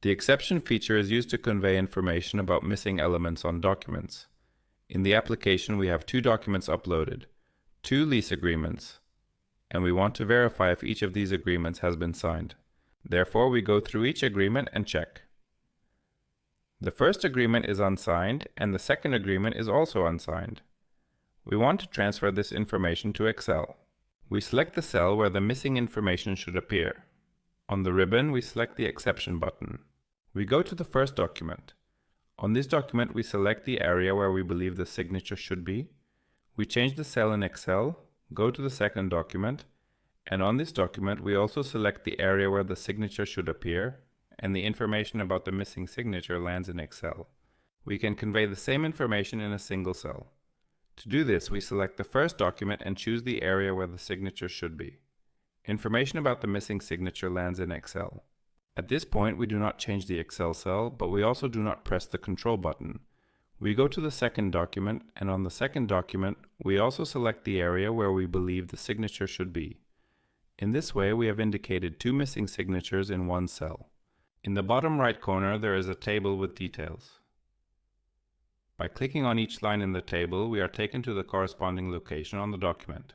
The exception feature is used to convey information about missing elements on documents. In the application, we have 2 documents uploaded, 2 lease agreements, and we want to verify if each of these agreements has been signed. Therefore, we go through each agreement and check. The first agreement is unsigned, and the second agreement is also unsigned. We want to transfer this information to Excel. We select the cell where the missing information should appear. On the ribbon, we select the Exception button. We go to the first document. On this document, we select the area where we believe the signature should be. We change the cell in Excel, go to the second document, and on this document, we also select the area where the signature should appear, and the information about the missing signature lands in Excel. We can convey the same information in a single cell. To do this, we select the first document and choose the area where the signature should be. Information about the missing signature lands in Excel. At this point, we do not change the Excel cell, but we also do not press the Control button. We go to the second document, and on the second document, we also select the area where we believe the signature should be. In this way, we have indicated 2 missing signatures in one cell. In the bottom right corner, there is a table with details. By clicking on each line in the table, we are taken to the corresponding location on the document.